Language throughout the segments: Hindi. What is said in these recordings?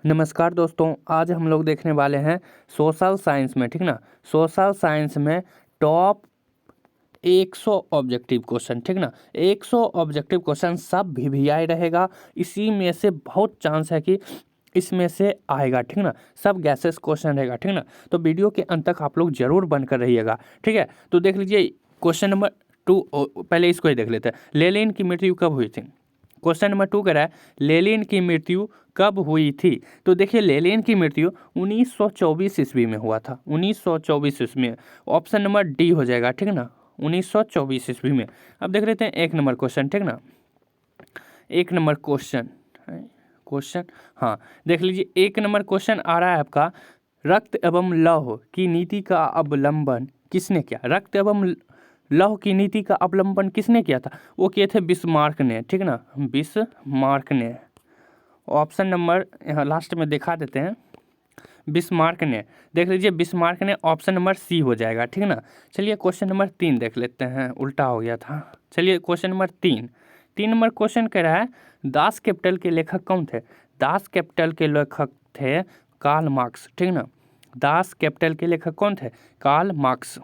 नमस्कार दोस्तों, आज हम लोग देखने वाले हैं सोशल साइंस में, ठीक ना। सोशल साइंस में टॉप 100 ऑब्जेक्टिव क्वेश्चन, ठीक ना। 100 ऑब्जेक्टिव क्वेश्चन सब वीवीआई रहेगा। इसी में से बहुत चांस है कि इसमें से आएगा, ठीक ना। सब गैसेस क्वेश्चन रहेगा, ठीक ना। तो वीडियो के अंत तक आप लोग जरूर बनकर रहिएगा, ठीक है। तो देख लीजिए क्वेश्चन नंबर 2, पहले इसको ही देख लेते हैं। लेनिन की मृत्यु कब हुई थी? क्वेश्चन नंबर 2 कह रहा है लेनिन की मृत्यु कब हुई थी? तो देखिए लेनिन की मृत्यु 1924 ईस्वी में हुआ था। 1924 ईस्वी में ऑप्शन नंबर डी हो जाएगा, ठीक ना। 1924 ईस्वी में। अब देख लेते हैं 1 नंबर क्वेश्चन, ठीक ना। 1 नंबर क्वेश्चन हाँ, देख लीजिए 1 नंबर क्वेश्चन आ रहा है आपका, रक्त एवं लौह की नीति का अवलंबन किसने किया? रक्त एवं लौह की नीति का अवलंबन किसने किया था? वो किए थे बिस्मार्क ने, ठीक ना। बिस्मार्क ने। ऑप्शन नंबर यहाँ लास्ट में दिखा देते हैं, बिस्मार्क ने। देख लीजिए बिस्मार्क ने, ऑप्शन नंबर सी हो जाएगा, ठीक ना। चलिए क्वेश्चन नंबर 3 देख लेते हैं, उल्टा हो गया था। चलिए क्वेश्चन नंबर 3 नंबर क्वेश्चन कह रहा है दास कैपिटल के लेखक कौन थे? दास कैपिटल के लेखक थे कार्ल मार्क्स, ठीक ना। दास कैपिटल के लेखक कौन थे? Karl Marx.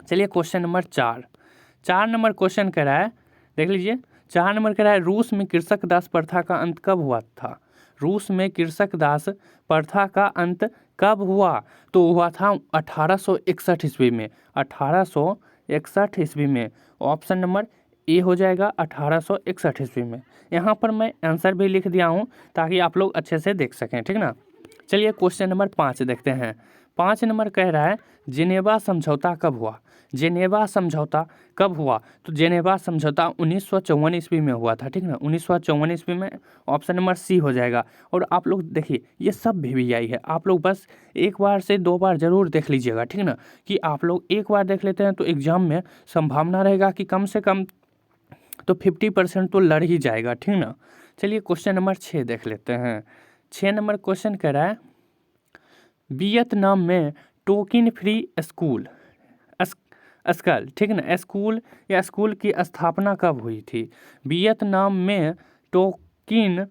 चलिए क्वेश्चन नंबर 4 नंबर क्वेश्चन कह रहा है, देख लीजिए 4 नंबर कह रहा है रूस में कृषक दास प्रथा का अंत कब हुआ था? रूस में कृषक दास प्रथा का अंत कब हुआ? तो हुआ था 1861 ईस्वी में। 1861 ईस्वी में। ऑप्शन नंबर ए हो जाएगा 1861 ईस्वी में। यहाँ पर मैं आंसर भी लिख दिया हूँ ताकि आप लोग अच्छे से देख सकें, ठीक ना। चलिए क्वेश्चन नंबर 5 देखते हैं। 5 नंबर कह रहा है जेनेवा समझौता कब हुआ? जेनेवा समझौता कब हुआ? तो जेनेवा समझौता 1954 ईस्वी में हुआ था, ठीक ना। 1954 ईस्वी में। ऑप्शन नंबर सी हो जाएगा। और आप लोग देखिए ये सब वीवीआई है, आप लोग बस 1 बार से 2 बार जरूर देख लीजिएगा, ठीक ना। कि आप लोग 1 बार देख लेते हैं तो एग्जाम में संभावना रहेगा कि कम से कम तो 50% तो लड़ ही जाएगा, ठीक ना। चलिए क्वेश्चन नंबर 6 देख लेते हैं। 6 नंबर क्वेश्चन कह रहा है वियतनाम में टोकिन फ्री स्कूल स्कल, ठीक ना, स्कूल या स्कूल की स्थापना कब हुई थी? वियतनाम में टोकिन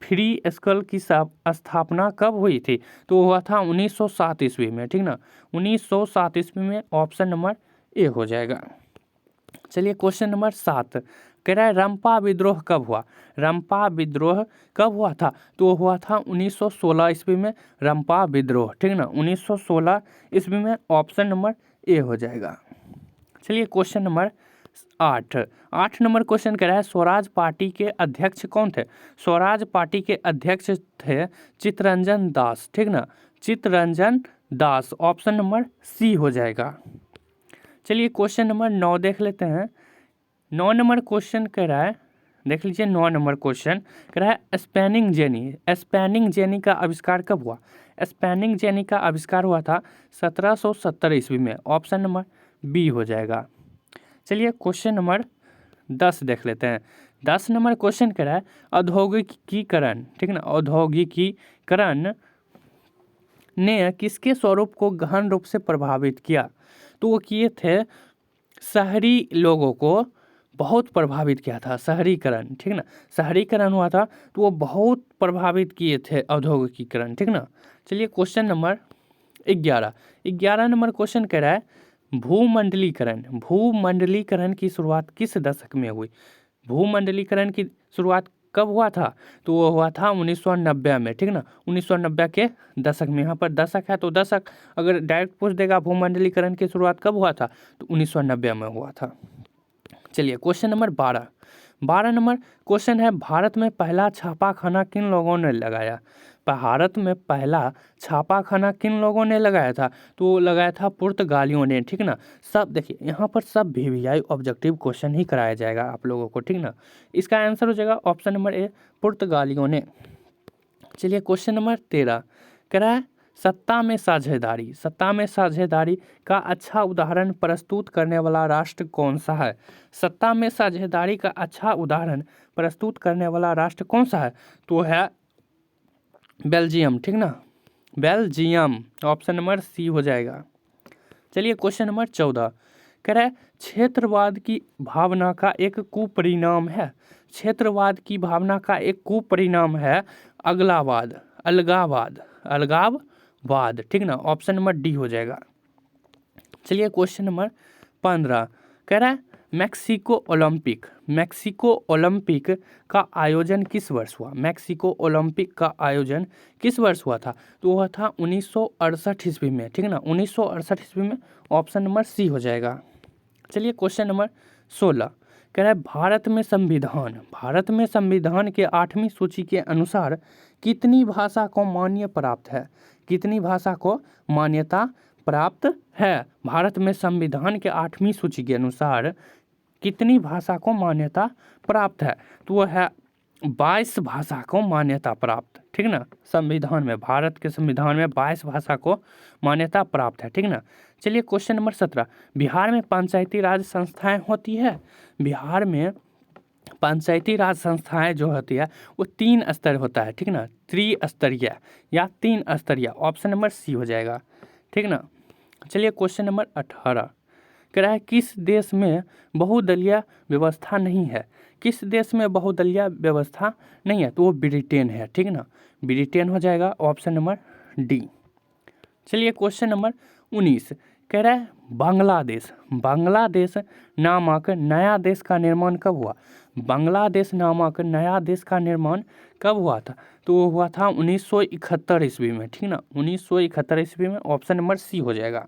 फ्री स्कूल की स्थापना कब हुई थी? तो हुआ था 1907 ईस्वी में, ठीक ना। 1907 ईस्वी में। ऑप्शन नंबर ए हो जाएगा। चलिए क्वेश्चन नंबर 7 कह रहा है रंपा विद्रोह कब हुआ? रंपा विद्रोह कब हुआ था? तो हुआ था 1916 ईस्वी में रंपा विद्रोह, ठीक ना। 1916 ईस्वी में। ऑप्शन नंबर ए हो जाएगा। चलिए क्वेश्चन नंबर 8 नंबर क्वेश्चन कह रहा है स्वराज पार्टी के अध्यक्ष कौन थे? स्वराज पार्टी के अध्यक्ष थे चित्तरंजन दास, ठीक ना। Chittaranjan Das. Option number C हो जाएगा। चलिए क्वेश्चन नंबर 9 देख लेते हैं। 9 नंबर क्वेश्चन कह रहा है, देख लीजिए 9 नंबर क्वेश्चन कह रहा है स्पैनिंग जेनी। स्पैनिंग जेनी का आविष्कार कब हुआ? स्पैनिंग जेनी का आविष्कार हुआ था 1770 ईस्वी में। ऑप्शन नंबर बी हो जाएगा। चलिए क्वेश्चन नंबर 10 देख लेते हैं। 10 नंबर क्वेश्चन कह रहा है औद्योगिकीकरण, ठीक ना। औद्योगिकीकरण ने किसके स्वरूप को गहन रूप से प्रभावित किया? तो वो किए थे शहरी लोगों को बहुत प्रभावित किया था, शहरीकरण, ठीक ना। शहरीकरण हुआ था तो वो बहुत प्रभावित किए थे औद्योगिकीकरण, ठीक ना। चलिए क्वेश्चन नंबर 11 नंबर क्वेश्चन कह रहा है भूमंडलीकरण की शुरुआत किस दशक में हुई? भूमंडलीकरण की शुरुआत कब हुआ था? तो वो हुआ था 1990 में, ठीक ना। 1990 के दशक में। यहाँ पर दशक है तो दशक, अगर डायरेक्ट पूछ देगा भूमंडलीकरण की शुरुआत कब हुआ था तो 1990 में हुआ था। चलिए क्वेश्चन नंबर 12 नंबर क्वेश्चन है भारत में पहला छापाखाना किन लोगों ने लगाया? भारत में पहला छापाखाना किन लोगों ने लगाया था? तो लगाया था पुर्तगालियों ने, ठीक ना। सब देखिए यहाँ पर सब वीवीआई ऑब्जेक्टिव क्वेश्चन ही कराया जाएगा आप लोगों को, ठीक ना। इसका आंसर हो जाएगा ऑप्शन नंबर ए, पुर्तगालियों ने। चलिए क्वेश्चन नंबर 13 कह रहा है सत्ता में साझेदारी का अच्छा उदाहरण प्रस्तुत करने वाला राष्ट्र कौन सा है? सत्ता में साझेदारी का अच्छा उदाहरण प्रस्तुत करने वाला राष्ट्र कौन सा है? तो है बेल्जियम, ठीक ना। बेल्जियम। ऑप्शन नंबर सी हो जाएगा। चलिए क्वेश्चन नंबर 14 कह रहा है क्षेत्रवाद की भावना का एक कुपरिणाम है। क्षेत्रवाद की भावना का एक कुपरिणाम है अगलावाद। अलगावाद, अलगाववाद, ठीक ना, ऑप्शन नंबर डी हो जाएगा। चलिए क्वेश्चन नंबर 15 कह रहा है मैक्सिको ओलंपिक, मैक्सिको ओलंपिक का आयोजन किस वर्ष हुआ? मैक्सिको ओलंपिक का आयोजन किस वर्ष हुआ था? तो वह था 1968 ईस्वी में, ठीक है ना, 1968 ईस्वी में, ऑप्शन नंबर सी हो जाएगा। चलिए क्वेश्चन नंबर 16 कह रहा है भारत में संविधान, भारत में संविधान के 8वीं सूची के अनुसार कितनी भाषा को मान्य प्राप्त है? कितनी भाषा को मान्यता प्राप्त है? भारत में संविधान के 8वीं सूची के अनुसार कितनी भाषा को मान्यता प्राप्त है? तो वह है 22 भाषा को मान्यता प्राप्त, ठीक ना, संविधान में, भारत के संविधान में 22 भाषा को मान्यता प्राप्त है, ठीक ना। चलिए क्वेश्चन नंबर 17 बिहार में पंचायती राज संस्थाएं होती है, बिहार में पंचायती राज संस्थाएं जो होती है वो 3 स्तर होता है, ठीक ना, त्रिस्तरीय या 3 स्तरीय, ऑप्शन नंबर सी हो जाएगा, ठीक ना। चलिए क्वेश्चन नंबर 18 कह रहा है किस देश में बहुदलीय व्यवस्था नहीं है? किस देश में बहुदलीय व्यवस्था नहीं है? तो वो ब्रिटेन है, ठीक ना, ब्रिटेन हो जाएगा, ऑप्शन नंबर डी। चलिए क्वेश्चन नंबर 19 कह रहा है बांग्लादेश, बांग्लादेश नामक नया देश का निर्माण कब हुआ? बांग्लादेश नामक नया देश का निर्माण कब हुआ था? तो वो हुआ था 1971 ईस्वी में, ठीक ना, 1971 ईस्वी में, ऑप्शन नंबर सी हो जाएगा।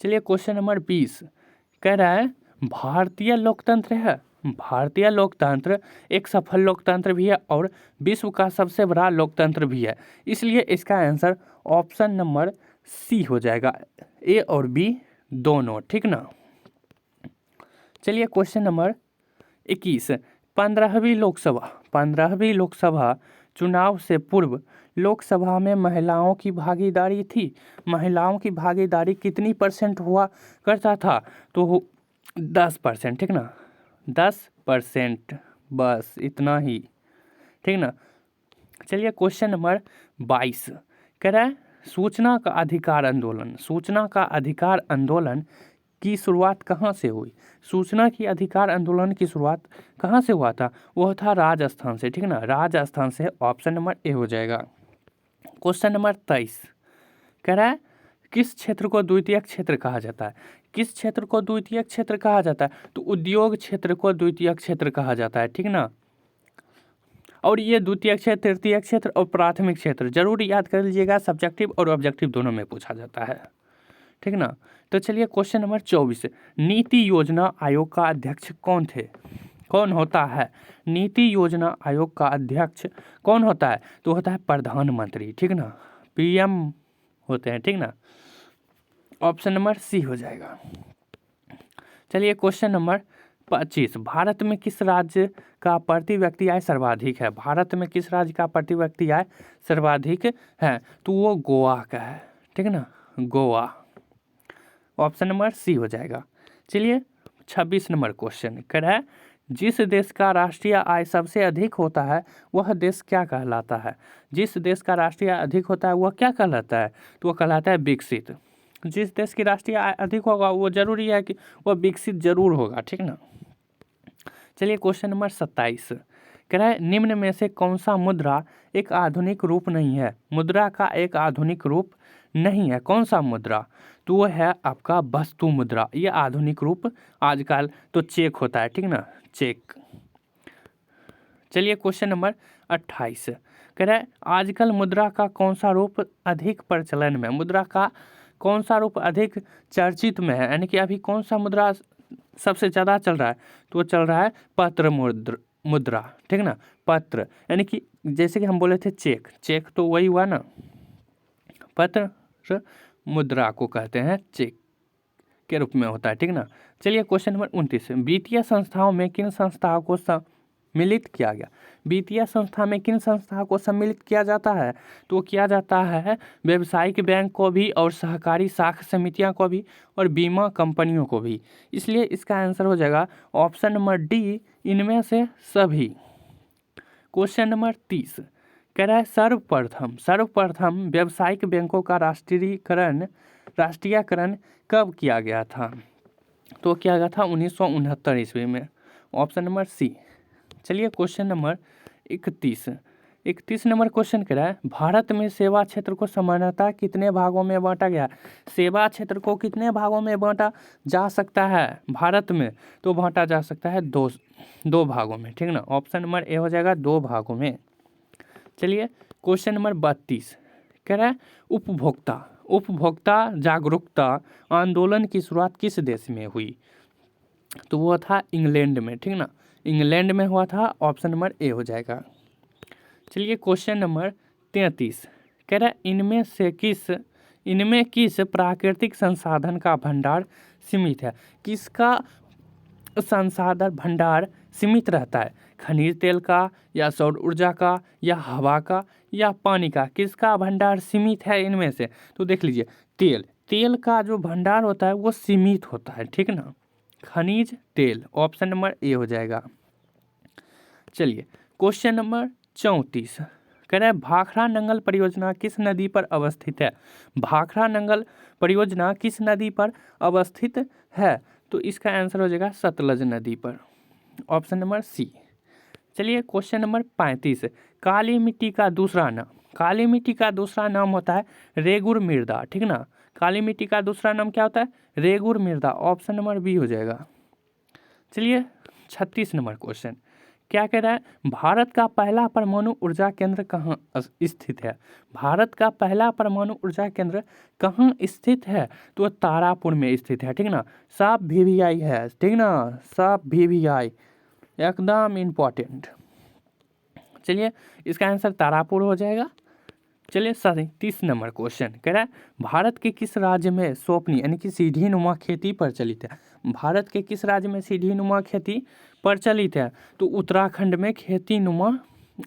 चलिए क्वेश्चन नंबर 20 कह रहा है भारतीय लोकतंत्र है, भारतीय लोकतंत्र एक सफल लोकतंत्र भी है और विश्व का सबसे बड़ा लोकतंत्र भी है, इसलिए इसका आंसर ऑप्शन नंबर सी हो जाएगा, ए और बी दोनों, ठीक ना। चलिए क्वेश्चन नंबर 21 15वीं लोकसभा चुनाव से पूर्व लोकसभा में महिलाओं की भागीदारी थी, महिलाओं की भागीदारी कितनी % हुआ करता था? तो 10%, ठीक ना, 10%, बस इतना ही, ठीक ना। चलिए क्वेश्चन नंबर 22 कह रहा है सूचना का अधिकार आंदोलन, सूचना का अधिकार आंदोलन की शुरुआत कहाँ से हुई? सूचना की अधिकार आंदोलन की शुरुआत कहाँ से हुआ था? वह था राजस्थान से, ठीक ना, राजस्थान से, ऑप्शन नंबर ए हो जाएगा। क्वेश्चन नंबर 23 कह रहा है किस क्षेत्र को द्वितीयक क्षेत्र कहा जाता है? किस क्षेत्र को द्वितीयक क्षेत्र कहा जाता है? तो उद्योग क्षेत्र को द्वितीयक क्षेत्र कहा जाता है, ठीक ना। और ये द्वितीयक क्षेत्र, तृतीयक क्षेत्र और प्राथमिक क्षेत्र जरूर याद कर लीजिएगा, सब्जेक्टिव और ऑब्जेक्टिव दोनों में पूछा जाता है, ठीक ना। तो चलिए क्वेश्चन नंबर 24 नीति योजना आयोग का अध्यक्ष कौन थे? कौन होता है? नीति योजना आयोग का अध्यक्ष कौन होता है? तो होता है प्रधानमंत्री, ठीक ना, PM होते हैं, ठीक ना, ऑप्शन नंबर सी हो जाएगा। चलिए क्वेश्चन नंबर 25 भारत में किस राज्य का प्रति व्यक्ति आय सर्वाधिक है? भारत में किस राज्य का प्रति व्यक्ति आय सर्वाधिक है? तो वो गोवा का है, ठीक ना, गोवा, ऑप्शन नंबर सी हो जाएगा। चलिए 26 नंबर क्वेश्चन कह रहा है जिस देश का राष्ट्रीय आय सबसे अधिक होता है वह देश क्या कहलाता है? जिस देश का राष्ट्रीय आय अधिक होता है वह क्या कहलाता है? तो वह कहलाता है विकसित। जिस देश की राष्ट्रीय आय अधिक होगा वो जरूरी है कि वह विकसित जरूर होगा, ठीक ना। चलिए क्वेश्चन नंबर 27 कह रहा है निम्न में से कौन सा मुद्रा एक आधुनिक रूप नहीं है? मुद्रा का एक आधुनिक रूप नहीं है, कौन सा मुद्रा? तो वो है आपका वस्तु मुद्रा, ये आधुनिक रूप आजकल तो चेक होता है, ठीक ना, चेक। चलिए क्वेश्चन नंबर 28 कह रहा है आजकल मुद्रा का कौन सा रूप अधिक प्रचलन में? मुद्रा का कौन सा रूप अधिक चर्चित में है, यानी कि अभी कौन सा मुद्रा सबसे ज़्यादा चल रहा है? तो वो चल रहा है पत्र मुद्रा, ठीक ना, पत्र, यानी कि जैसे कि हम बोले थे चेक, चेक तो वही हुआ ना, पत्र मुद्रा को कहते हैं चेक के रूप में होता है, ठीक ना। चलिए क्वेश्चन नंबर 29 वित्तीय संस्थाओं में किन संस्थाओं को सम्मिलित किया गया? वित्तीय संस्था में किन संस्थाओं को सम्मिलित किया जाता है? तो किया जाता है व्यावसायिक बैंक को भी और सहकारी साख समितियां को भी और बीमा कंपनियों को भी, इसलिए इसका आंसर हो जाएगा ऑप्शन नंबर डी, इनमें से सभी। क्वेश्चन नंबर 30 कह रहा है सर्वप्रथम व्यावसायिक बैंकों का राष्ट्रीयकरण कब किया गया था? तो किया गया था 1969 ईस्वी में, ऑप्शन नंबर सी। चलिए क्वेश्चन नंबर 31 31 नंबर क्वेश्चन कह रहा है भारत में सेवा क्षेत्र को सामान्यतः कितने भागों में बांटा गया है। सेवा क्षेत्र को कितने भागों में बांटा जा सकता है भारत में, तो बांटा जा सकता है दो भागों में, ठीक ना। ऑप्शन नंबर ए हो जाएगा 2 भागों में। चलिए क्वेश्चन नंबर 32 कह रहा है उपभोक्ता जागरूकता आंदोलन की शुरुआत किस देश में हुई, तो वो था इंग्लैंड में, ठीक ना। इंग्लैंड में हुआ था, ऑप्शन नंबर ए हो जाएगा। चलिए क्वेश्चन नंबर 33 कह रहा है इनमें किस प्राकृतिक संसाधन का भंडार सीमित है। किसका संसाधन भंडार सीमित रहता है, खनिज तेल का या सौर ऊर्जा का या हवा का या पानी का, किसका भंडार सीमित है इनमें से, तो देख लीजिए तेल का जो भंडार होता है वो सीमित होता है, ठीक ना। खनिज तेल, ऑप्शन नंबर ए हो जाएगा। चलिए क्वेश्चन नंबर 34 कह रहा है भाखड़ा नंगल परियोजना किस नदी पर अवस्थित है। भाखड़ा नंगल परियोजना किस नदी पर अवस्थित है, तो इसका आंसर हो जाएगा सतलज नदी पर, ऑप्शन नंबर सी। चलिए क्वेश्चन नंबर 35 काली मिट्टी का दूसरा नाम होता है रेगुर मृदा, ठीक ना। काली मिट्टी का दूसरा नाम क्या होता है, रेगुर मृदा, ऑप्शन नंबर बी हो जाएगा। चलिए 36 नंबर क्वेश्चन क्या कह रहा है भारत का पहला परमाणु ऊर्जा केंद्र कहाँ स्थित है। भारत का पहला परमाणु ऊर्जा केंद्र कहाँ स्थित है, तो तारापुर में स्थित है, ठीक ना। सब VVI है, ठीक ना, सब VVI एकदम इम्पोर्टेंट। चलिए इसका आंसर तारापुर हो जाएगा। चलिए 37 नंबर क्वेश्चन कह रहा है भारत के किस राज्य में सोपनी यानी कि सीढ़ी नुमा खेती प्रचलित है। भारत के किस राज्य में सीढ़ी नुमा खेती प्रचलित है, तो उत्तराखंड में खेती नुमा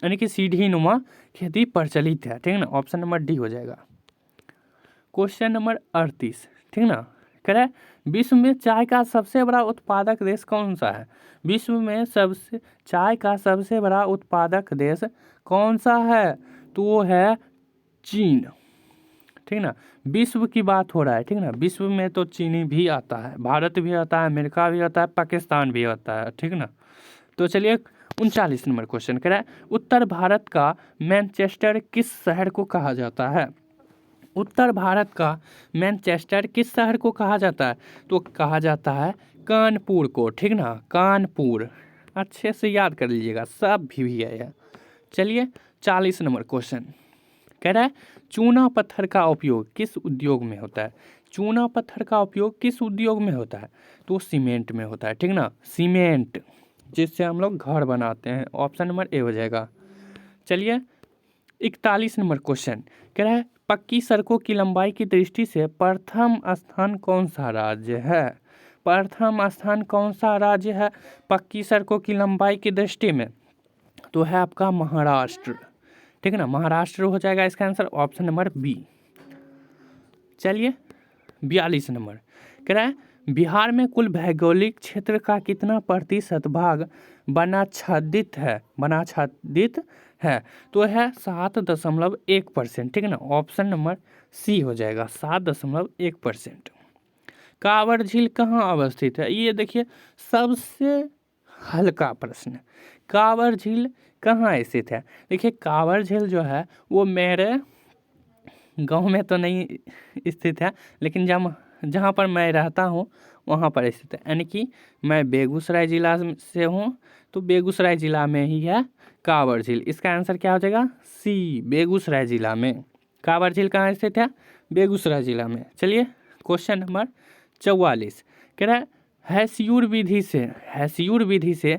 यानी कि सीढ़ी नुमा खेती प्रचलित है, ठीक ना। ऑप्शन नंबर डी हो जाएगा। क्वेश्चन नंबर 38 ठीक ना, कह रहा है विश्व में चाय का सबसे बड़ा उत्पादक देश कौन सा है। विश्व में चाय का सबसे बड़ा उत्पादक देश कौन सा है, तो वो है चीन, ठीक ना। विश्व की बात हो रहा है, ठीक ना। विश्व में तो चीनी भी आता है, भारत भी आता है, अमेरिका भी आता है, पाकिस्तान भी आता है, ठीक ना। तो चलिए 39 नंबर क्वेश्चन कह रहा है उत्तर भारत का मैनचेस्टर किस शहर को कहा जाता है। उत्तर भारत का मैनचेस्टर किस शहर को कहा जाता है, तो कहा जाता है कानपुर को, ठीक ना। कानपुर अच्छे से याद कर लीजिएगा, सब भी है। चलिए 40 नंबर क्वेश्चन कह रहा है चूना पत्थर का उपयोग किस उद्योग में होता है। चूना पत्थर का उपयोग किस उद्योग में होता है, तो सीमेंट में होता है, ठीक ना। सीमेंट जिससे हम लोग घर बनाते हैं, ऑप्शन नंबर ए हो जाएगा। चलिए 41 नंबर क्वेश्चन कह रहा है पक्की सड़कों की लंबाई की दृष्टि से प्रथम स्थान कौन सा राज्य है। प्रथम स्थान कौन सा राज्य है पक्की सड़कों की लंबाई की दृष्टि में, तो है आपका महाराष्ट्र, ठीक है ना। महाराष्ट्र हो जाएगा इसका आंसर, ऑप्शन नंबर बी। चलिए 42 नंबर कह रहा है बिहार में कुल भौगोलिक क्षेत्र का कितना प्रतिशत भाग वनाच्छादित है, तो है 7.1%, ठीक है ना। ऑप्शन नंबर सी हो जाएगा 7.1%। कांवर झील कहाँ अवस्थित है, ये देखिए सबसे हल्का प्रश्न। कांवर झील कहाँ स्थित है, देखिए कांवर झील जो है वो मेरे गांव में तो नहीं स्थित है, लेकिन जहाँ पर मैं रहता हूँ वहाँ पर स्थित है, यानी कि मैं बेगूसराय जिला से हूँ, तो बेगूसराय जिला में ही है कांवर झील। इसका आंसर क्या हो जाएगा, सी, बेगूसराय जिला में। कांवर झील कहाँ स्थित है, बेगूसराय जिला में। चलिए क्वेश्चन नंबर 44 कह रहा है हैस्यूर विधि से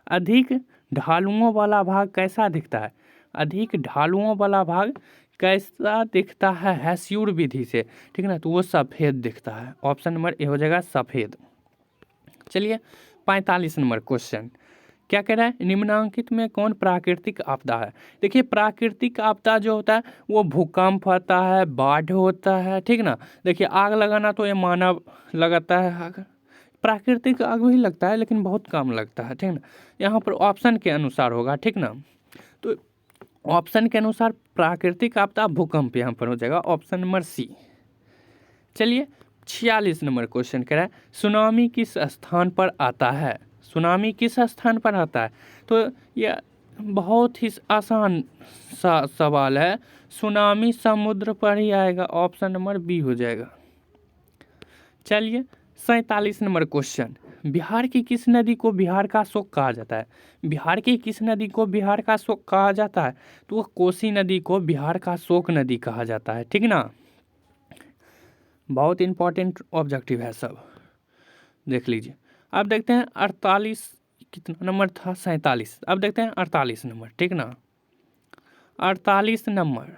अधिक ढालुओं वाला भाग कैसा दिखता है। अधिक ढालुओं वाला भाग कैसा दिखता है हैस्यूर विधि से, ठीक है ना, तो वो सफ़ेद दिखता है। ऑप्शन नंबर ए हो जाएगा सफ़ेद। चलिए 45 नंबर क्वेश्चन क्या कह रहा है निम्नांकित में कौन प्राकृतिक आपदा है। देखिए प्राकृतिक आपदा जो होता है वो भूकंप होता है, बाढ़ होता है, ठीक ना। देखिए आग लगाना तो ये मानव लगाता है आग, प्राकृतिक आग भी लगता है लेकिन बहुत कम लगता है, ठीक ना। यहाँ पर ऑप्शन के अनुसार होगा, ठीक ना। तो ऑप्शन के अनुसार प्राकृतिक आपदा भूकंप यहाँ पर हो जाएगा, ऑप्शन नंबर सी। चलिए 46 नंबर क्वेश्चन कह रहा है सुनामी किस स्थान पर आता है। सुनामी किस स्थान पर आता है, तो यह बहुत ही आसान सा सवाल है, सुनामी समुद्र पर ही आएगा, ऑप्शन नंबर बी हो जाएगा। चलिए 47 नंबर क्वेश्चन, बिहार की किस नदी को बिहार का शोक कहा जाता है? बिहार की किस नदी को बिहार का शोक कहा जाता है? तो वो कोसी नदी को बिहार का शोक नदी कहा जाता है, ठीक ना। बहुत इंपॉर्टेंट ऑब्जेक्टिव है सब, देख लीजिए। अब देखते हैं 48, कितना नंबर था, 47। अब देखते हैं 48 नंबर, ठीक ना। 48 नंबर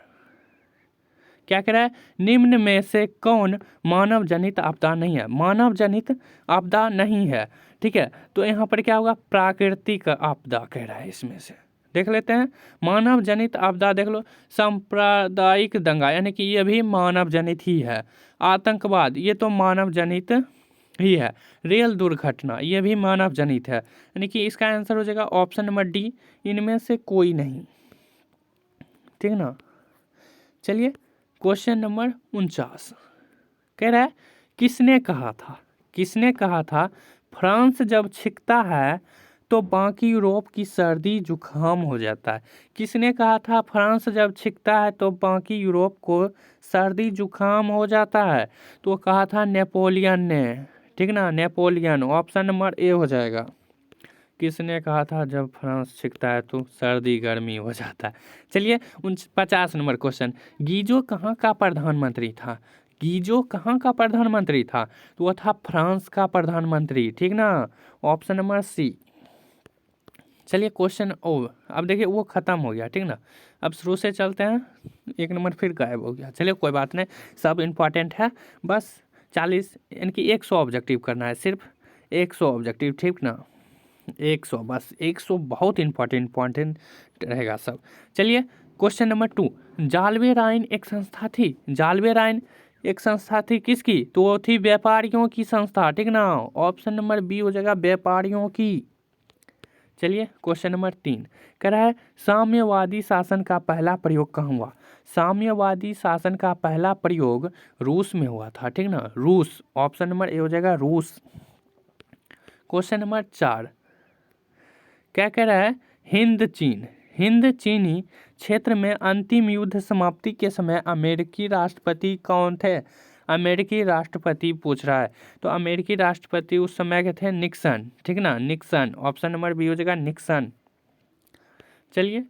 क्या कह रहा है, निम्न में से कौन मानव जनित आपदा नहीं है? मानव जनित आपदा नहीं है, ठीक है। तो यहाँ पर क्या होगा, प्राकृतिक आपदा कह रहा है इसमें से। देख लेते हैं, मानव जनित आपदा देख लो, सांप्रदायिक दंगा यानी कि ये भी मानव जनित ही है। आतंकवाद ये तो मानव जनित ही है। रेल दुर्घटना ये भी मानव जनित है, यानी कि इसका आंसर हो जाएगा ऑप्शन नंबर डी, इनमें से कोई नहीं, ठीक ना। चलिए क्वेश्चन नंबर 49 कह रहा है, किसने कहा था, किसने कहा था फ्रांस जब छिकता है तो बाकी यूरोप की सर्दी जुकाम हो जाता है? किसने कहा था फ्रांस जब छिकता है तो बाकी यूरोप को सर्दी जुकाम हो जाता है? तो कहा था नेपोलियन ने, ठीक ना, नेपोलियन, ऑप्शन नंबर ए हो जाएगा। किसने कहा था जब फ्रांस छिकता है तो सर्दी गर्मी हो जाता है? चलिए 50 नंबर क्वेश्चन, गीजो कहाँ का प्रधानमंत्री था? गीजो कहाँ का प्रधानमंत्री था? तो वो था फ्रांस का प्रधानमंत्री, ठीक ना, ऑप्शन नंबर सी। चलिए क्वेश्चन ओ, अब देखिए वो खत्म हो गया, ठीक ना। अब शुरू से चलते हैं, 1 नंबर फिर गायब हो गया। चलिए कोई बात नहीं, सब इम्पॉर्टेंट है। बस 40 यानी कि 100 ऑब्जेक्टिव करना है, सिर्फ 100 ऑब्जेक्टिव, ठीक ना। 100, बस 100 बहुत इंपॉर्टेंट रहेगा सब। चलिए क्वेश्चन नंबर 2, जालवे राइन एक संस्था थी, जालवे राइन एक संस्था थी किसकी? तो वो थी व्यापारियों की संस्था, ठीक ना, ऑप्शन नंबर बी हो जाएगा, व्यापारियों की। चलिए क्वेश्चन नंबर 3 कह रहा है, साम्यवादी शासन का पहला प्रयोग कहाँ हुआ? साम्यवादी शासन का पहला प्रयोग रूस में हुआ था, ठीक ना, रूस, ऑप्शन नंबर ए हो जाएगा, रूस। क्वेश्चन नंबर 4 क्या कह रहा है, हिंद चीन, हिंद चीनी क्षेत्र में अंतिम युद्ध समाप्ति के समय अमेरिकी राष्ट्रपति कौन थे? अमेरिकी राष्ट्रपति पूछ रहा है, तो अमेरिकी राष्ट्रपति उस समय के थे निक्सन, ठीक ना, निक्सन, ऑप्शन नंबर बी हो जाएगा, निक्सन। चलिए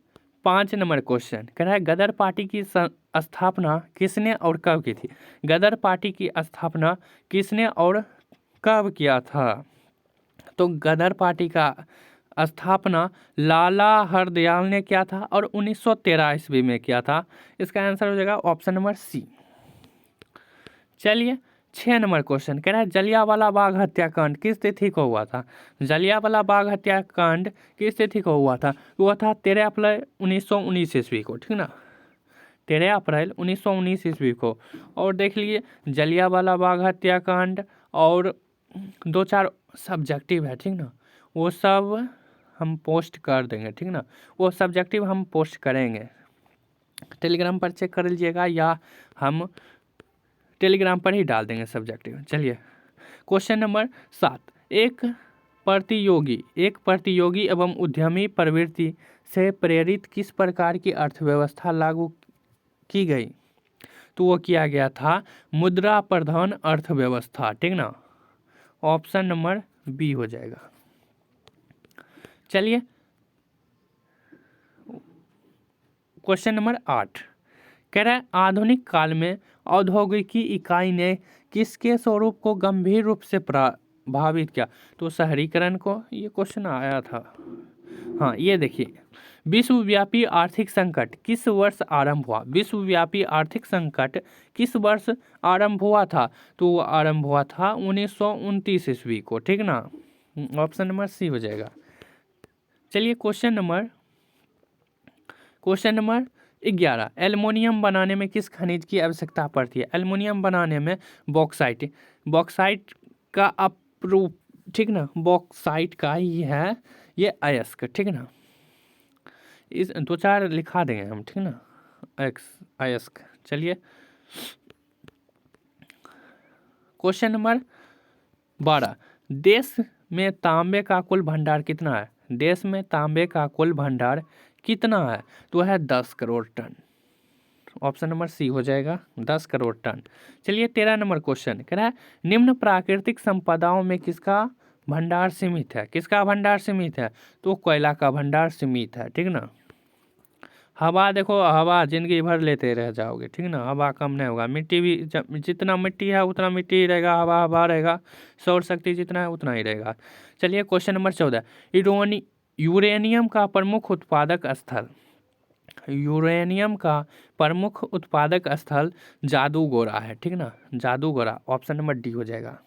5 नंबर क्वेश्चन कह रहा है, गदर पार्टी की स्थापना किसने और कब की थी? गदर पार्टी की स्थापना किसने और कब किया था? तो गदर पार्टी का स्थापना लाला हरदयाल ने किया था और 1913 ईस्वी में किया था। इसका आंसर हो जाएगा ऑप्शन नंबर सी। चलिए 6 नंबर क्वेश्चन कह रहा है, जलियांवाला बाग हत्याकांड किस तिथि को हुआ था? जलियांवाला बाग हत्याकांड किस तिथि को हुआ था? हुआ था 13 अप्रैल 1919 ईस्वी को, ठीक ना, 13 अप्रैल 1919 ईस्वी को। और देख लिए जलियांवाला बाग हत्याकांड और 2-4 सब्जेक्टिव है, ठीक ना, वो सब हम पोस्ट कर देंगे, ठीक ना, वो सब्जेक्टिव हम पोस्ट करेंगे। टेलीग्राम पर चेक कर लीजिएगा या हम टेलीग्राम पर ही डाल देंगे सब्जेक्टिव। चलिए क्वेश्चन नंबर 7, एक प्रतियोगी एवं उद्यमी प्रवृत्ति से प्रेरित किस प्रकार की अर्थव्यवस्था लागू की गई? तो वो किया गया था मुद्रा प्रधान अर्थव्यवस्था, ठीक ना, ऑप्शन नंबर बी हो जाएगा। चलिए क्वेश्चन नंबर 8 कह रहा है, आधुनिक काल में औद्योगिकी इकाई ने किसके स्वरूप को गंभीर रूप से प्रभावित किया? तो शहरीकरण को, ये क्वेश्चन आया था। हाँ ये देखिए, विश्वव्यापी आर्थिक संकट किस वर्ष आरंभ हुआ? विश्वव्यापी आर्थिक संकट किस वर्ष आरंभ हुआ था? तो वो आरंभ हुआ था 1929 ईस्वी को, ठीक ना, ऑप्शन नंबर सी हो जाएगा। चलिए क्वेश्चन नंबर 11, एल्युमिनियम बनाने में किस खनिज की आवश्यकता पड़ती है? एल्युमिनियम बनाने में बॉक्साइट का अप्रूप, ठीक ना, बॉक्साइट का ही है ये अयस्क, ठीक ना, इस 2-4 लिखा देंगे हम, ठीक ना, अयस्क। चलिए क्वेश्चन नंबर 12, देश में तांबे का कुल भंडार कितना है? देश में तांबे का कुल भंडार कितना है? तो है 10 crore ton. Option number C हो जाएगा 10 करोड़ टन। चलिए 13 नंबर क्वेश्चन कह रहा है निम्न प्राकृतिक संपदाओं में किसका भंडार सीमित है? किसका भंडार सीमित है? तो कोयला का भंडार सीमित है, ठीक ना। हवा देखो, हवा जिंदगी भर लेते रह जाओगे, ठीक ना, हवा कम नहीं होगा। मिट्टी भी जितना मिट्टी है उतना मिट्टी ही रहेगा, हवा हवा रहेगा, सौर शक्ति जितना है उतना ही रहेगा। चलिए क्वेश्चन नंबर 14, यूरेनियम का प्रमुख उत्पादक स्थल। यूरेनियम का प्रमुख उत्पादक स्थल जादूगोरा है, ठीक ना, जादूगोरा। ऑप्शन नंबर डी हो जाएगा।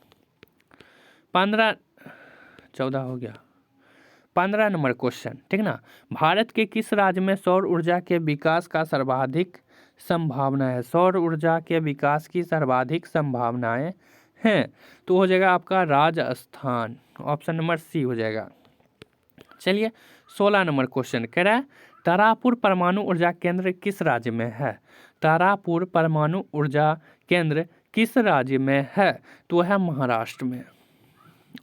14 हो गया। 15 नंबर क्वेश्चन, ठीक ना, भारत के किस राज्य में सौर ऊर्जा के विकास का सर्वाधिक संभावना है? सौर ऊर्जा के विकास की सर्वाधिक संभावनाएं हैं, तो हो जाएगा आपका राजस्थान। ऑप्शन नंबर सी हो जाएगा। चलिए 16 नंबर क्वेश्चन कह रहा है तारापुर परमाणु ऊर्जा केंद्र किस राज्य में है? तारापुर परमाणु ऊर्जा केंद्र किस राज्य में है? तो है महाराष्ट्र में।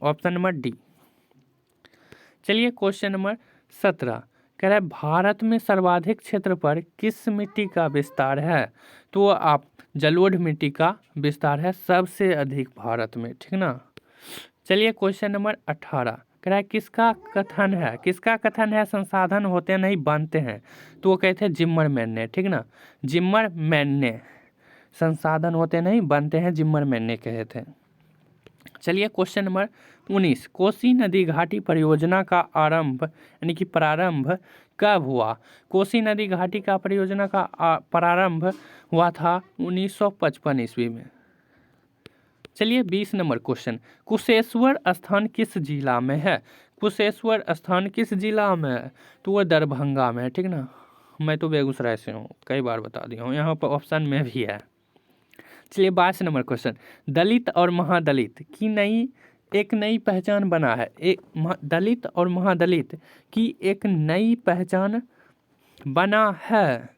Option number D. चलिए क्वेश्चन नंबर 17 कह रहा है भारत में सर्वाधिक क्षेत्र पर किस मिट्टी का विस्तार है? तो आप जलोढ़ मिट्टी का विस्तार है सबसे अधिक भारत में, ठीक ना। चलिए क्वेश्चन नंबर 18 कह रहा है किसका कथन है? किसका कथन है संसाधन होते नहीं बनते हैं? तो वो कहते हैं जिम्मरमैन ने, ठीक ना, जिम्मरमैन ने। संसाधन होते नहीं बनते हैं, जिम्मरमैन ने कहे थे। चलिए क्वेश्चन नंबर 19 कोसी नदी घाटी परियोजना का आरंभ यानी कि प्रारंभ कब हुआ? कोसी नदी घाटी का परियोजना का प्रारंभ हुआ था 1955 ईस्वी में। चलिए 20 नंबर क्वेश्चन कुशेश्वर स्थान किस जिला में है? कुशेश्वर स्थान किस जिला में है? तो वह दरभंगा में है, ठीक ना। मैं तो बेगूसराय से हूँ, कई बार बता दिया हूँ, यहाँ पर ऑप्शन में भी है। चलिए 22 नंबर क्वेश्चन दलित और महादलित की एक नई पहचान बना है। दलित और महादलित की एक नई पहचान बना है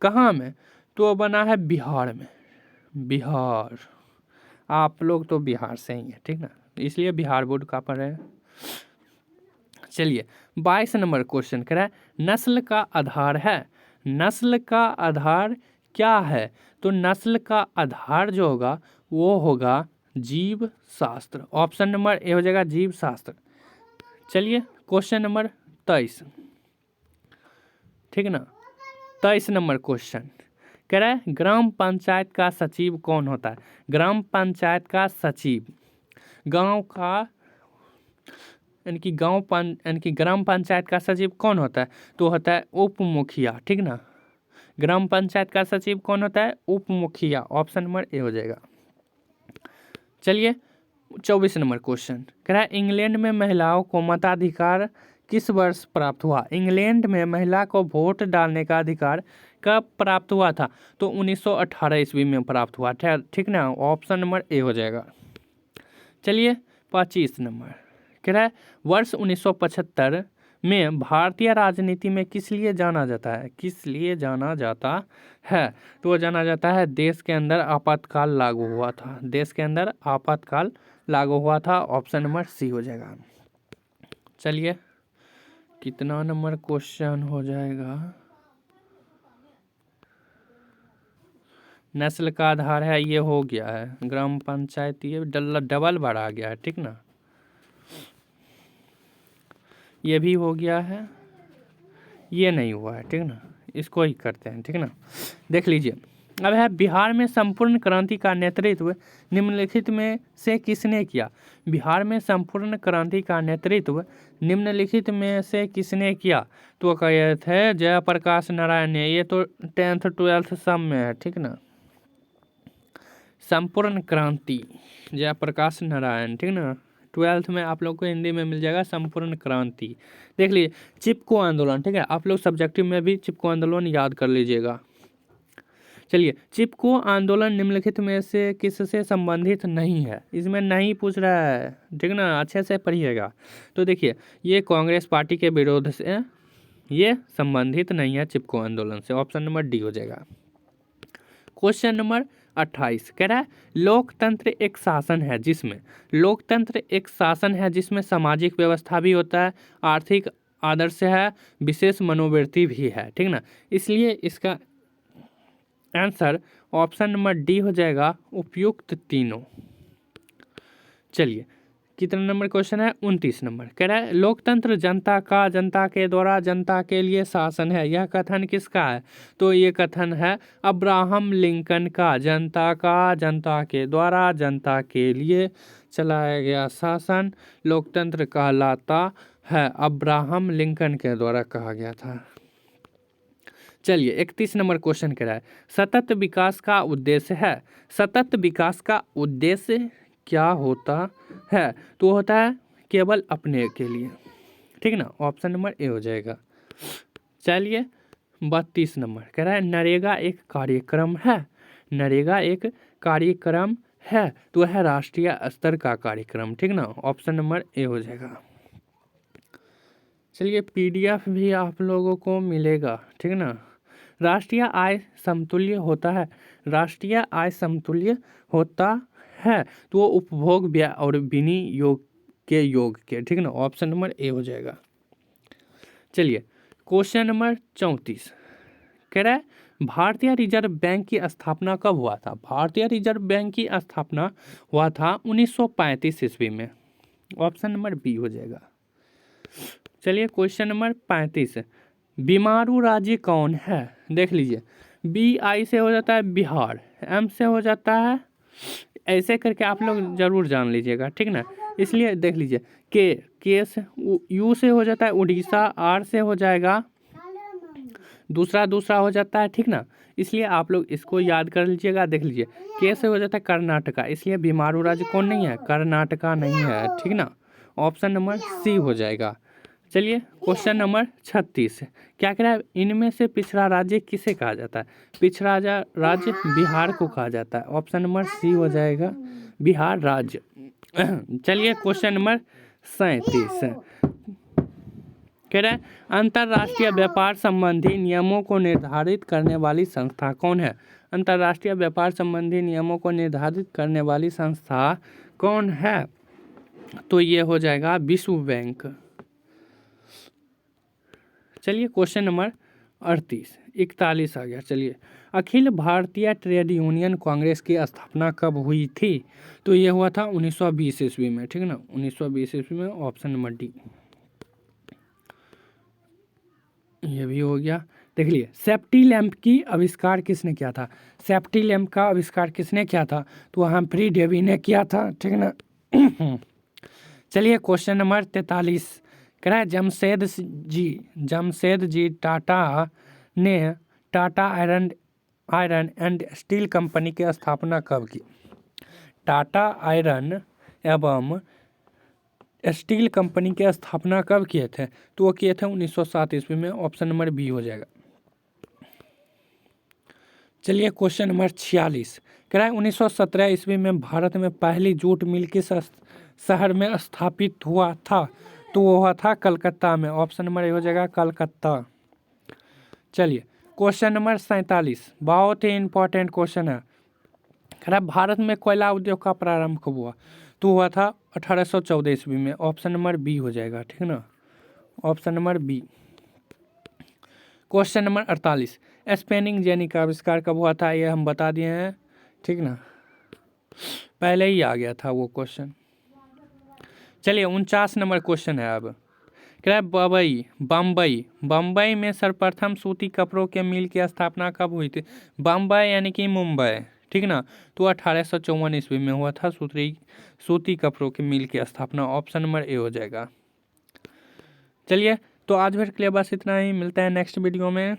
कहाँ में? तो बना है बिहार में। बिहार, आप लोग तो बिहार से ही हैं, ठीक ना, इसलिए बिहार बोर्ड का पढ़ रहे हैं। चलिए 22 नंबर क्वेश्चन कह रहा है नस्ल का आधार है। नस्ल का आधार क्या है? तो नस्ल का आधार जो होगा वो होगा जीव शास्त्र। ऑप्शन नंबर ए हो जाएगा जीव शास्त्र। चलिए क्वेश्चन नंबर 23, ठीक ना, 23 नंबर क्वेश्चन कह रहा है ग्राम पंचायत का सचिव कौन होता है? ग्राम पंचायत का सचिव गांव का यानी कि ग्राम पंचायत का सचिव कौन होता है? तो होता है उप मुखिया, ठीक ना। ग्राम पंचायत का सचिव कौन होता है? उप मुखिया। ऑप्शन नंबर ए हो जाएगा। चलिए 24 नंबर क्वेश्चन कह रहा है इंग्लैंड में महिलाओं को मताधिकार किस वर्ष प्राप्त हुआ? इंग्लैंड में महिला को वोट डालने का अधिकार कब प्राप्त हुआ था? तो 1918 ईस्वी में प्राप्त हुआ था, ठीक ना। ऑप्शन नंबर ए हो जाएगा। चलिए 25 नंबर कह रहा है वर्ष 1975 में भारतीय राजनीति में किस लिए जाना जाता है? किस लिए जाना जाता है? तो जाना जाता है देश के अंदर आपातकाल लागू हुआ था। देश के अंदर आपातकाल लागू हुआ था। ऑप्शन नंबर सी हो जाएगा। चलिए कितना नंबर क्वेश्चन हो जाएगा? नस्ल का आधार है, ये हो गया है। ग्राम पंचायत ये डबल बार आ गया है, ठीक ना। ये भी हो गया है, ये नहीं हुआ है, ठीक ना। इसको ही करते हैं, ठीक ना। देख लीजिए अब है बिहार में संपूर्ण क्रांति का नेतृत्व निम्नलिखित में से किसने किया? बिहार में संपूर्ण क्रांति का नेतृत्व निम्नलिखित में से किसने किया? तो कहे थे जयप्रकाश नारायण ने। ये तो 10th 12th सब में है, ठीक ना। संपूर्ण क्रांति जयप्रकाश नारायण, ठीक ना। 12th में आप लोग को हिंदी में मिल जाएगा संपूर्ण क्रांति। देख लीजिए चिपको आंदोलन, ठीक है, आप लोग सब्जेक्टिव में भी चिपको आंदोलन याद कर लीजिएगा। चलिए चिपको आंदोलन निम्नलिखित में से किससे संबंधित नहीं है? इसमें नहीं पूछ रहा है, ठीक ना, अच्छे से पढ़िएगा। तो देखिए ये कांग्रेस पार्टी के विरोध से ये संबंधित नहीं है चिपको आंदोलन से। ऑप्शन नंबर डी हो जाएगा। क्वेश्चन नंबर 28 कह रहा है लोकतंत्र एक शासन है जिसमें सामाजिक व्यवस्था भी होता है, आर्थिक आदर्श है, विशेष मनोवृत्ति भी है, ठीक ना। इसलिए इसका आंसर ऑप्शन नंबर डी हो जाएगा, उपयुक्त तीनों। चलिए कितना नंबर क्वेश्चन है, 29 नंबर। कह रहा है लोकतंत्र जनता का, जनता के द्वारा, जनता के लिए शासन है। यह कथन किसका है? तो ये कथन है अब्राहम लिंकन का। जनता का, जनता के द्वारा, जनता के लिए चलाया गया शासन लोकतंत्र कहलाता है। अब्राहम लिंकन के द्वारा कहा गया था। चलिए 31 नंबर क्वेश्चन कह रहा है सतत विकास का उद्देश्य है। सतत विकास का उद्देश्य क्या होता है? तो होता है केवल अपने के लिए, ठीक ना। ऑप्शन नंबर ए हो जाएगा। चलिए 32 नंबर कह रहा है नरेगा एक कार्यक्रम है। नरेगा एक कार्यक्रम है तो है राष्ट्रीय स्तर का कार्यक्रम, ठीक ना। ऑप्शन नंबर ए हो जाएगा। चलिए पीडीएफ भी आप लोगों को मिलेगा, ठीक ना। राष्ट्रीय आय समतुल्य होता है। राष्ट्रीय आय समतुल्य होता है तो वो उपभोग व्यय और विनियोग के योग के, ठीक ना। ऑप्शन नंबर ए हो जाएगा। चलिए क्वेश्चन नंबर 34 कह रहा है भारतीय रिजर्व बैंक की स्थापना कब हुआ था? भारतीय रिजर्व बैंक की स्थापना हुआ था 1935 ईस्वी में। ऑप्शन नंबर बी हो जाएगा। चलिए क्वेश्चन नंबर 35 बीमारू राज्य कौन है? देख लीजिए, बी आई से हो जाता है बिहार, एम से हो जाता है, ऐसे करके आप लोग जरूर जान लीजिएगा, ठीक ना। इसलिए देख लीजिए के से, यू से हो जाता है उड़ीसा, आर से हो जाएगा दूसरा हो जाता है, ठीक ना। इसलिए आप लोग इसको याद कर लीजिएगा। देख लीजिए के से हो जाता है कर्नाटका, इसलिए बीमारू राज्य कौन नहीं है? कर्नाटका नहीं है, ठीक ना। ऑप्शन नंबर सी हो जाएगा। चलिए क्वेश्चन नंबर 36 क्या कह रहा है इनमें से पिछड़ा राज्य किसे कहा जाता है? पिछड़ा राज्य बिहार को कहा जाता है। ऑप्शन नंबर सी हो जाएगा, बिहार राज्य। चलिए क्वेश्चन नंबर 37 कह रहा है अंतर्राष्ट्रीय व्यापार संबंधी नियमों को निर्धारित करने वाली संस्था कौन है? अंतर्राष्ट्रीय व्यापार संबंधी नियमों को निर्धारित करने वाली संस्था कौन है? तो ये हो जाएगा विश्व बैंक। चलिए क्वेश्चन नंबर 41 आ गया। चलिए अखिल भारतीय ट्रेड यूनियन कांग्रेस की स्थापना कब हुई थी? तो ये हुआ था 1920 ईस्वी में, ठीक है ना। 1920 ईस्वी में। ऑप्शन नंबर डी ये भी हो गया। देख लिए सेफ्टी लैंप की आविष्कार किसने किया था? सेफ्टी लैंप का आविष्कार किसने किया था? तो हम्फ्री डेवी ने किया था, ठीक है ना। चलिए क्वेश्चन नंबर 43 कह रहा है जमशेद जी टाटा ने Tata iron and steel company की स्थापना कब की? टाटा आयरन एवं स्टील कंपनी की स्थापना कब किए थे? तो वो किए थे 1907 ईस्वी में। ऑप्शन नंबर बी हो जाएगा। चलिए क्वेश्चन नंबर 46 कह रहा है 1917 ईस्वी में भारत में पहली जूट मिल किस शहर में स्थापित हुआ था? तो वो हुआ था कलकत्ता में। ऑप्शन नंबर ए हो जाएगा, कलकत्ता। चलिए क्वेश्चन नंबर 47 बहुत ही इंपॉर्टेंट क्वेश्चन है। कह रहा है भारत में कोयला उद्योग का प्रारंभ कब हुआ? तो हुआ था 1814 ईस्वी में। ऑप्शन नंबर बी हो जाएगा, ठीक है ना। Option number B. Question number 48 spinning jenny का आविष्कार कब हुआ था? ये हम बता दिए हैं, ठीक ना, पहले ही आ गया था वो क्वेश्चन। चलिए 49 नंबर क्वेश्चन है। अब कह रहा है बम्बई में सर्वप्रथम सूती कपड़ों के मिल की स्थापना कब हुई थी? बम्बई यानी कि मुंबई, ठीक ना। तो 1854 ईस्वी में हुआ था सूती कपड़ों के मिल की स्थापना। ऑप्शन नंबर ए हो जाएगा। चलिए तो आज भर के लिए बस इतना ही, मिलते हैं नेक्स्ट वीडियो में।